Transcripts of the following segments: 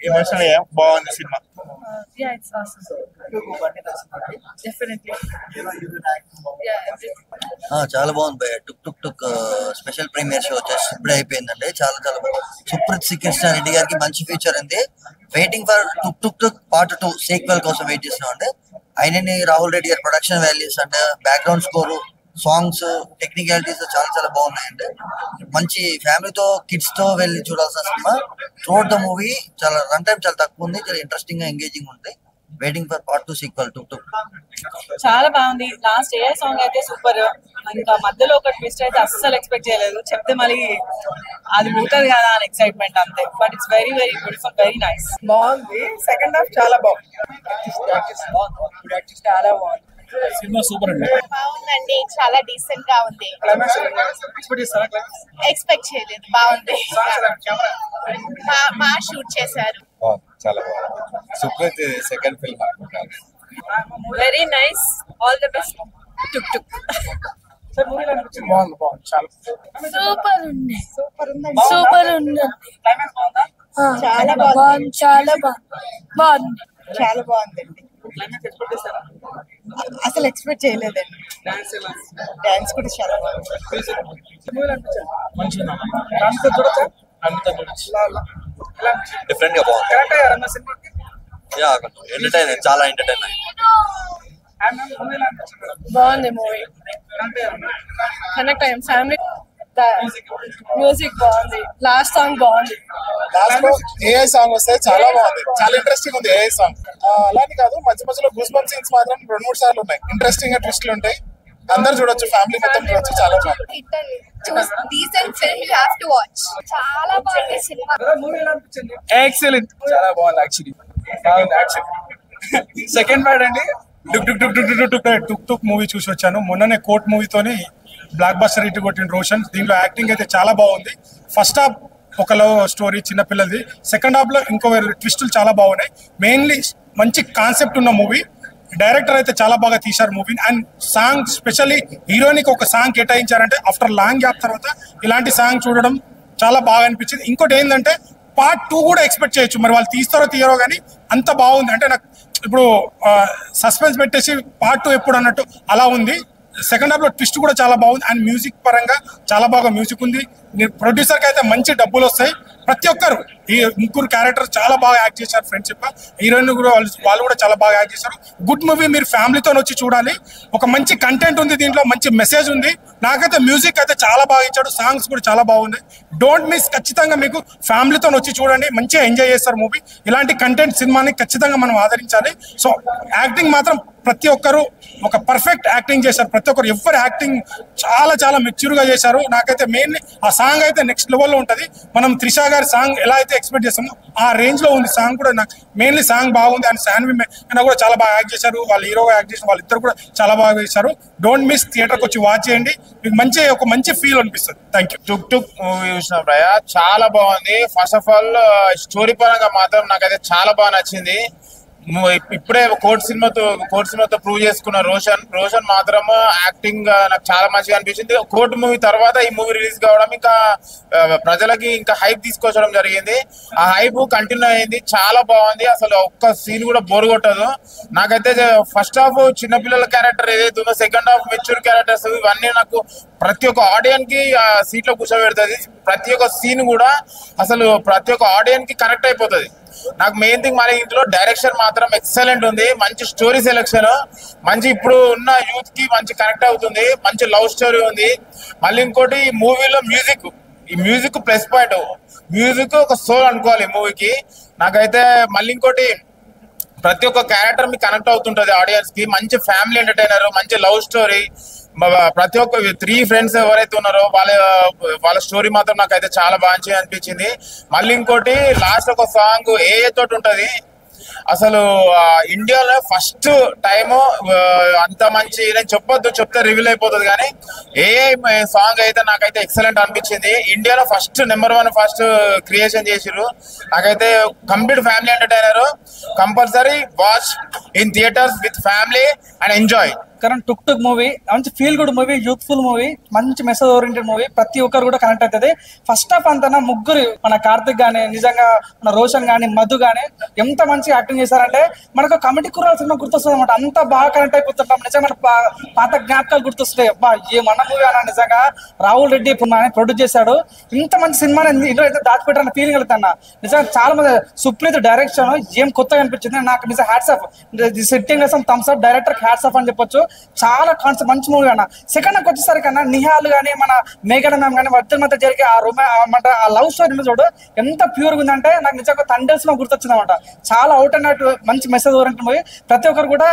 Emotional బాగుంది cinema. Yeah, it's awesome. Definitely. Yeah, చాలా బాగుంది భయ్య. టుక్ టుక్ టుక్ స్పెషల్ ప్రీమియర్ షో వచ్చేసి ఇప్పుడే అయిపోయిందండి. చాలా చాలా బాగుంది. సుప్రీత్ శ్రీకృష్ణ రెడ్డి గారికి మంచి ఫ్యూచర్ ఉంది. Waiting for took took took part 2 sequel కోసం వెయిట్ చేస్తున్నాం అండి. ఆయనని రాహుల్ రెడ్డి గారి ప్రొడక్షన్ వాల్యూస్ అంటే బ్యాక్గ్రౌండ్ స్కోరు, సాంగ్స్, టెక్నికాలిటీస్ చాలా చాలా బాగున్నాయండి. మంచి ఫ్యామిలీతో కిడ్స్ తో వెళ్ళి చూడాల్సిన సినిమా. త్రూఅవుట్ ద మూవీ చాలా రన్ టైం చాలా తక్కువ ఉంది. చాలా ఇంట్రెస్టింగ్ గా ఎంగేజింగ్ ఉంది. వెయిటింగ్ ఫర్ పార్ట్ 2 సీక్వెల్ టుక్ టుక్. చాలా బాగుంది. లాస్ట్ ఏ సాంగ్ అయితే సూపర్. ఇంకా మధ్యలో ఒక ట్విస్ట్ అయితే అస్సలు ఎక్స్పెక్ట్ చేయలేదు. చెప్తే మళ్ళీ అది పోతుంది కదా అని ఎక్సైట్మెంట్ అంతే. But it's very very beautiful, very nice. బాగుంది. సెకండ్ హాఫ్ చాలా బాగుంది. చాలా బాగుంది. సినిమా సూపర్ అండి. బాగుందండి. చాలా డీసెంట్ గా ఉంది. ఎక్స్పెక్ట్ చేయలేదు. బాగుంది. మా షూట్ చేశారు. చాలా బాగుంది. సుప్రీత్ సెకండ్ ఫిల్మ్ అనుకుంటాను. Very nice. All the best Tuk Tuk. బాగుంది. చాలా సూపర్ ఉంది. సూపర్ ఉంది. చాలా బాగుంది. చాలా బాగుంది. చాలా బాగుందండి. అసలు ఎక్స్పెక్ట్ చేయలేదండి. డాన్స్ కూడా చాలా బాగుంది. డిఫరెంట్ గా బాగుంది. ఎంటర్టైన్, చాలా ఎంటర్టైన్. బాగుంది మూవీ. కనెక్ట్ అయ్యాం ఫ్యామిలీ. మ్యూజిక్ బాగుంది. లాస్ట్ సాంగ్ బాగుంది. లాస్ట్ లో ఏఐ సాంగ్ వస్తే చాలా బాగుంది. చాలా ఇంట్రెస్టింగ్ ఉంది ఏఐ సాంగ్. అలానే కాదు, మధ్య మధ్యలో గూస్ బంప్ సీన్స్ మాత్రం 2-3 సార్లు ఉన్నాయి. ఇంట్రెస్టింగ్ గా ట్విస్ట్లు ఉంటాయి. అందరు చూడొచ్చు, ఫ్యామిలీ మొత్తం చూడొచ్చు. చాలా బాగుంది. Decent film, you have to watch. చాలా బాగుంది సినిమా. ఎక్సలెంట్. చాలా బాగుంది. యాక్చువల్లీ సెకండ్ పార్ట్ అండి. టుక్ టుక్ టుక్ టుక్ టుక్ టుక్ టుక్ టుక్ మూవీ చూసి వచ్చాను. మొన్ననే కోర్ట్ మూవీతోని బ్లాక్ బస్టర్ హిట్ కొట్టిన రోషన్. దీంట్లో యాక్టింగ్ అయితే చాలా బాగుంది. ఫస్ట్ హాఫ్ ఒక లవ్ స్టోరీ చిన్నపిల్లది. సెకండ్ హాఫ్ లో ఇంకో ట్విస్టులు చాలా బాగున్నాయి. మెయిన్లీ మంచి కాన్సెప్ట్ ఉన్న మూవీ. డైరెక్టర్ అయితే చాలా బాగా తీశారు మూవీని. అండ్ సాంగ్ స్పెషల్లీ హీరోయిన్కి ఒక సాంగ్ కేటాయించారంటే ఆఫ్టర్ లాంగ్ గ్యాప్ తర్వాత ఇలాంటి సాంగ్ చూడడం చాలా బాగా అనిపించింది. ఇంకోటి ఏంటంటే పార్ట్ 2 కూడా ఎక్స్పెక్ట్ చేయొచ్చు. మరి వాళ్ళు తీస్తారో తీయరో కానీ అంత బాగుంది. అంటే నాకు ఇప్పుడు సస్పెన్స్ పెట్టేసి పార్ట్ 2 ఎప్పుడు అన్నట్టు అలా ఉంది. సెకండ్ హాఫ్ లో ట్విస్ట్ కూడా చాలా బాగుంది. అండ్ మ్యూజిక్ పరంగా చాలా బాగా మ్యూజిక్ ఉంది. ప్రొడ్యూసర్ కి అయితే మంచి డబ్బులు వస్తాయి. ప్రతి ఒక్కరు ఈ ముగ్గురు క్యారెక్టర్స్ చాలా బాగా యాక్ట్ చేశారు. ఫ్రెండ్షిప్ హీరోయిన్ కూడా వాళ్ళు కూడా చాలా బాగా యాక్ట్ చేశారు. Good movie. మీరు ఫ్యామిలీతో వచ్చి చూడాలి. ఒక మంచి కంటెంట్ ఉంది దీంట్లో, మంచి మెసేజ్ ఉంది. నాకైతే మ్యూజిక్ అయితే చాలా బాగా ఇచ్చాడు. సాంగ్స్ కూడా చాలా బాగున్నాయి. Don't miss. ఖచ్చితంగా మీకు ఫ్యామిలీతో వచ్చి చూడండి. మంచిగా ఎంజాయ్ చేస్తారు మూవీ. ఇలాంటి కంటెంట్ సినిమాని ఖచ్చితంగా మనం ఆదరించాలి. సో యాక్టింగ్ మాత్రం ప్రతి ఒక్కరు ఒక పర్ఫెక్ట్ యాక్టింగ్ చేశారు. ప్రతి ఒక్కరు ఎవరు యాక్టింగ్ చాలా చాలా మెచ్యూర్ గా చేశారు. నాకైతే మెయిన్లీ ఆ సాంగ్ అయితే నెక్స్ట్ లెవెల్లో ఉంటది. మనం త్రిష గారి సాంగ్ ఎలా అయితే ఎక్స్పెక్ట్ చేస్తామో ఆ రేంజ్ లో ఉంది సాంగ్ కూడా. నాకు మెయిన్లీ సాంగ్ బాగుంది. అండ్ శాన్వి అయినా కూడా చాలా బాగా యాక్ట్ చేశారు. వాళ్ళు హీరోగా యాక్ట్ చేసిన వాళ్ళిద్దరు కూడా చాలా బాగా చేశారు. Don't miss. థియేటర్కి వచ్చి వాచ్ చేయండి. మీకు ఒక మంచి ఫీల్ అనిపిస్తుంది. Thank you. Took took movie చూసిన ప్రయ చాలా బాగుంది. ఫస్ట్ ఆఫ్ ఆల్ స్టోరీ పరంగా మాత్రం నాకైతే చాలా బాగా నచ్చింది. ఇప్పుడే కోర్ట్ సినిమాతో ప్రూవ్ చేసుకున్న రోషన్ మాత్రం యాక్టింగ్ నాకు చాలా మంచిగా అనిపించింది. కోర్ట్ మూవీ తర్వాత ఈ మూవీ రిలీజ్ కావడం ఇంకా ప్రజలకి ఇంకా హైప్ తీసుకొచ్చడం జరిగింది. ఆ హైప్ కంటిన్యూ అయింది. చాలా బాగుంది. అసలు ఒక్క సీన్ కూడా బోర్ కొట్టదు. నాకైతే ఫస్ట్ హాఫ్ చిన్నపిల్లల క్యారెక్టర్ ఏదైతే ఉందో, సెకండ్ హాఫ్ మెచ్యూర్ క్యారెక్టర్స్, ఇవన్నీ నాకు ప్రతి ఒక్క ఆడియన్స్ కి సీట్లో కూర్చోబెడుతుంది. ప్రతి ఒక్క సీన్ కూడా అసలు ప్రతి ఒక్క ఆడియన్స్ కి కనెక్ట్ అయిపోతుంది. నాకు మెయిన్ థింగ్ మరి ఇంట్లో డైరెక్షన్ మాత్రం ఎక్సలెంట్ ఉంది. మంచి స్టోరీ సెలెక్షన్, మంచి ఇప్పుడు ఉన్న యూత్ కి మంచి కనెక్ట్ అవుతుంది. మంచి లవ్ స్టోరీ ఉంది. మళ్ళీ ఇంకోటి ఈ మూవీలో ఈ మ్యూజిక్ ప్లస్ పాయింట్. మ్యూజిక్ ఒక సోల్ అనుకోవాలి ఈ మూవీకి. నాకైతే మళ్ళీ ఇంకోటి ప్రతి ఒక్క క్యారెక్టర్ మీకు కనెక్ట్ అవుతుంటది ఆడియన్స్ కి. మంచి ఫ్యామిలీ ఎంటర్టైనర్, మంచి లవ్ స్టోరీ. ప్రతి ఒక్క 3 ఫ్రెండ్స్ ఎవరైతే ఉన్నారో వాళ్ళ స్టోరీ మాత్రం నాకైతే చాలా బాగా అనిపించింది. మళ్ళీ ఇంకోటి లాస్ట్ ఒక సాంగ్ ఏ తోటి ఉంటది. అసలు ఇండియాలో ఫస్ట్ టైము అంత మంచి, నేను చెప్తే రివీల్ అయిపోతుంది కానీ ఏ సాంగ్ అయితే నాకైతే ఎక్సలెంట్ అనిపించింది. ఇండియాలో నెంబర్ 1 క్రియేషన్ చేసిరు. నాకైతే complete family entertainer. Compulsory watch in theatres with family and enjoy. कारण टुक टुक मूवी మంచి feel good movie, youthful movie, మంచి మెసేజ్ ఓరియంటెడ్ మూవీ, ప్రతి ఒక్కరు కూడా కనెక్ట్ అవుతుంది. ఫస్ట్ హాఫ్ అంతా ముగ్గురు మన కార్తిక్ గానీ, నిజంగా మన రోషన్ గానీ, మధు గానీ ఎంత మంచి యాక్టింగ్ చేశారంటే మనకు కమిటీ కుర్రాల సినిమా గుర్తొస్తుంది అనమాట. అంత బాగా కనెక్ట్ అయిపోతుంటాం. నిజంగా పాత జ్ఞాపకాలు గుర్తొస్తాయి. అబ్బా ఏ మన మూవీ అన్న. నిజంగా రాహుల్ రెడ్డి ప్రొడ్యూస్ చేశాడు. ఇంత మంచి సినిమాని ఇందులో అయితే దాచిపెట్టారన్న ఫీలింగ్ వెళ్తాను. నిజంగా చాలా మంది సుప్రీత్ డైరెక్షన్ ఏం కొత్తగా అనిపించింది నాకు. నిజంగా hats off, sitting thumbs up director hats off అని చెప్పొచ్చు. చాలా కాన్సెప్ట్ మంచి మూవీ అన్న. సెకండ్ హాఫ్ వచ్చేసరికన్నా నిహాల్ కానీ, మన మేఘన మ్యామ్ కానీ మధ్య మధ్య జరిగే ఆ లవ్ స్టోరీ చూడు ఎంత ప్యూర్గా ఉందంటే నాకు నిజంగా తండ్రి సినిమా గుర్తొచ్చింది అనమాట. చాలా అవుట్ అండ్ అవుట్ మంచి మెసేజ్ ఓరియంటెడ్ మూవీ. ప్రతి ఒక్కరు కూడా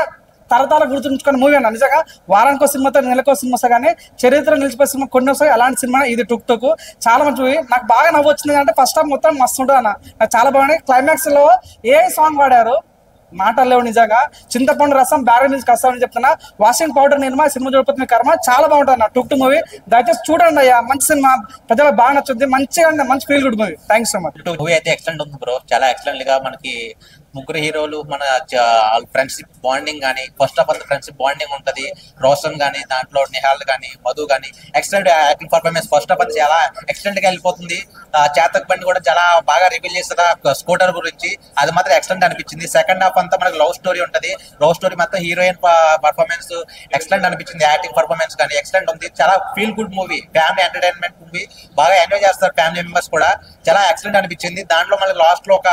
తరతరాల గుర్తుంచుకునే మూవీ అన్న. నిజంగా వారానికో సినిమాతో నెలకో సినిమా వస్తా కానీ చరిత్ర నిలిచిపోయే సినిమా కొన్ని వస్తాయి. అలాంటి సినిమా ఇది టుక్ టుక్. చాలా మంచి మూవీ. నాకు బాగా నవ్వు వచ్చింది అంటే ఫస్ట్ హాఫ్ మొత్తం మస్తు ఉంటుంది అన్న. నాకు చాలా బాగున్నాయి. క్లైమాక్స్ లో ఏ సాంగ్ వాడారు మాటలు లేవు. నిజంగా చింతపండు రసం బ్యారెల్ నుంచి కష్టామని చెప్తున్నా. వాషింగ్ పౌడర్ నిర్మా సినిమా చూడకపోతే కర్మ. చాలా బాగుంటుంది అన్న టుక్ టుక్ మూవీ. దయచేసి చూడండి అయ్యా. మంచి సినిమా, ప్రజలకు బాగా నచ్చుద్ది. మంచిగా మంచి feel good movie. Thanks so much. Movie అయితే ఎక్సలెంట్ ఉంది బ్రో. చాలా ఎక్సలెంట్ గా మనకి ముగ్గురు హీరోలు మన ఫ్రెండ్షిప్ బాండింగ్ కానీ, first of all friendship bonding ఉంటది. రోషన్ గానీ, దాంట్లో నిహాల్ గానీ, మధు గానీ excellent acting performance. First of all చాలా ఎక్సలెంట్ గా వెళ్ళిపోతుంది. చేతక్ బండి కూడా చాలా బాగా రివీల్ చేస్తారు స్కూటర్ గురించి. అది మాత్రం ఎక్సలెంట్ అనిపించింది. సెకండ్ హాఫ్ అంతా మనకి లవ్ స్టోరీ ఉంటది. లవ్ స్టోరీ మొత్తం హీరోయిన్ పర్ఫార్మెన్స్ ఎక్సలెంట్ అనిపించింది. యాక్టింగ్ పర్ఫార్మెన్స్ కానీ ఎక్సలెంట్ ఉంది. చాలా feel good movie, family entertainment movie. బాగా ఎంజాయ్ చేస్తారు ఫ్యామిలీ మెంబర్స్ కూడా. చాలా ఎక్సలెంట్ అనిపించింది. దాంట్లో మనకి లాస్ట్ లో ఒక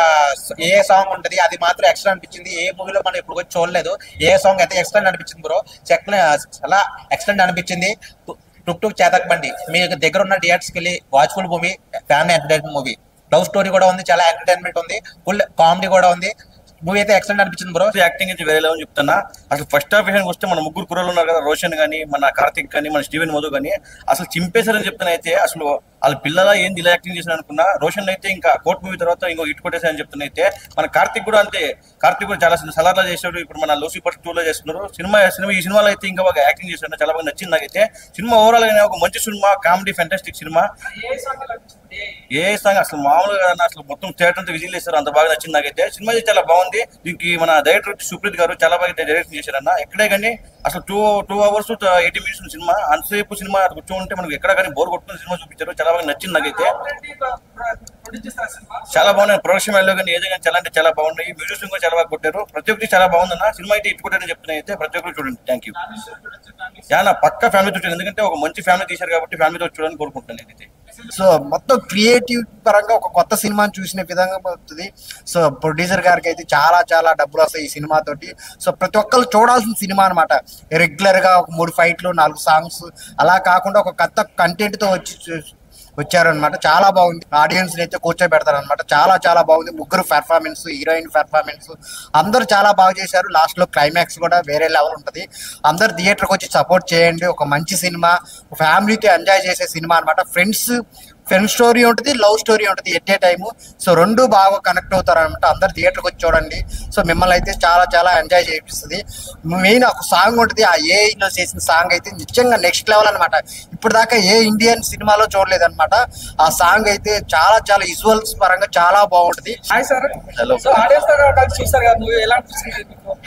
ఏ సాంగ్ ఉంటది, అది మాత్రం ఎక్సలెంట్ అనిపించింది. ఏ మూవీలో మనం ఇప్పుడు వచ్చి చూడలేదు. ఏ సాంగ్ అయితే ఎక్సలెంట్ అనిపించింది బ్రో. చాలా ఎక్సలెంట్ అనిపించింది. టుక్ టుక్ చేతక్ బండి మీ దగ్గర ఉన్న థియేటర్స్కి వెళ్ళి watchful movie, family entertainment movie. Love story కూడా ఉంది, చాలా ఎంటర్టైన్మెంట్ ఉంది, ఫుల్ కామెడీ కూడా ఉంది. మూవీ అయితే ఎక్సలెంట్ అనిపించింది బ్రో. యాక్టింగ్ అయితే వేరే లెవెల్ చెప్తున్నా. అసలు ఫస్ట్ హాఫ్ విషయానికి వస్తే మన ముగ్గురు కుర్రలు ఉన్నారు కదా, రోషన్ కానీ, మన కార్తిక్ కానీ, మన స్టీవెన్ మధు కానీ అసలు చింపేశారని చెప్తున్నా. అయితే అసలు వాళ్ళ పిల్లల ఏంది ఇలా యాక్టింగ్ చేశారు అనుకున్నా. రోషన్ అయితే ఇంకా కోర్ట్ మూవీ తర్వాత ఇంకో హిట్ కొట్టేసారని చెప్తున్నా. అయితే మన కార్తిక్ కూడా అంతే. కార్తిక్ కూడా చాలా సలార్లా చేశాడు. ఇప్పుడు మన లూసిఫర్ 2లో చేస్తున్నారు. ఈ సినిమాలో అయితే ఇంకా బాగా యాక్టింగ్ చేశాడు. చాలా బాగా నచ్చింది నాకైతే. సినిమా ఓవరాల్ గా ఒక మంచి సినిమా, కామెడీ, ఫెంటాస్టిక్ సినిమా. ఏ సాంగ్ అసలు మామూలుగా అసలు మొత్తం థియేటర్ అంతా విజిల్ చేస్తారు. అంత బాగా నచ్చింది నాకైతే. సినిమా అయితే చాలా బాగుంది. దీనికి మన డైరెక్టర్ సుప్రీత్ గారు చాలా బాగా డైరెక్షన్ చేశారన్న. ఎక్కడే కానీ అసలు 2 hours 80 minutes సినిమా. అంతసేపు సినిమా కూర్చోంటే మనకి ఎక్కడ కానీ బోర్ కొట్టుకుని సినిమా చూపించారు. చాలా బాగా నచ్చింది నాకైతే. చాలా బాగున్నాయి. ప్రొడక్షన్ వాల్యూ కానీ ఏదో కానీ చాలా అంటే చాలా బాగున్నాయి. మ్యూజిక్ కూడా చాలా బాగా కొట్టారు. ప్రతి ఒక్కటి చాలా బాగుందన్న. సినిమా అయితే ఇటు కొట్టారని చెప్తున్నా. అయితే ప్రతి ఒక్కరు చూడండి. Thank you. చాలా పక్క ఫ్యామిలీతో చూడండి. ఎందుకంటే ఒక మంచి ఫ్యామిలీ తీశారు కాబట్టి ఫ్యామిలీతో చూడాలని కోరుకుంటాను నేనైతే. సో మొత్తం క్రియేటివ్ పరంగా ఒక కొత్త సినిమాని చూసిన విధంగా అవుతుంది. సో ప్రొడ్యూసర్ గారికి అయితే చాలా చాలా డబ్బులు వస్తాయి ఈ సినిమా తోటి. సో ప్రతి ఒక్కరు చూడాల్సిన సినిమా అనమాట. రెగ్యులర్ గా ఒక 3 fights 4 songs అలా కాకుండా ఒక కొత్త కంటెంట్ తో వచ్చారనమాట. చాలా బాగుంది. ఆడియన్స్ అయితే కూర్చోబెడతారు అనమాట. చాలా చాలా బాగుంది. ముగ్గురు పెర్ఫార్మెన్స్, హీరోయిన్ పెర్ఫార్మెన్స్ అందరూ చాలా బాగా చేశారు. లాస్ట్ లో క్లైమాక్స్ కూడా వేరే లెవెల్ ఉంటుంది. అందరు థియేటర్కి వచ్చి సపోర్ట్ చేయండి. ఒక మంచి సినిమా, ఫ్యామిలీతో ఎంజాయ్ చేసే సినిమా అనమాట. ఫ్రెండ్స్ స్టోరీ ఉంటుంది, లవ్ స్టోరీ ఉంటుంది ఎట్ ఏ టైము. సో 2 బాగా కనెక్ట్ అవుతారు అనమాట. అందరు థియేటర్కి వచ్చి చూడండి. సో మిమ్మల్ని అయితే చాలా చాలా ఎంజాయ్ చేపిస్తుంది. మెయిన్ ఒక సాంగ్ ఉంటుంది. ఆ ఏఐలో చేసిన సాంగ్ అయితే నిజంగా నెక్స్ట్ లెవెల్ అనమాట. ఇప్పుడు దాకా ఏ ఇండియన్ సినిమాలో చూడలేదు అనమాట. ఆ సాంగ్ అయితే చాలా చాలా విజువల్స్ పరంగా చాలా బాగుంటుంది. Hi sir. హలో.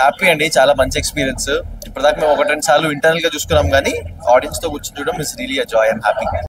హ్యాపీ అండి. చాలా మంచి ఎక్స్పీరియన్స్. ఇప్పటిదాకా మేము 1-2 సార్లు ఇంటర్నల్ గా చూసుకున్నాం కానీ ఆడియన్స్ తో కూర్చొని చూడడం is really a Joy and happy.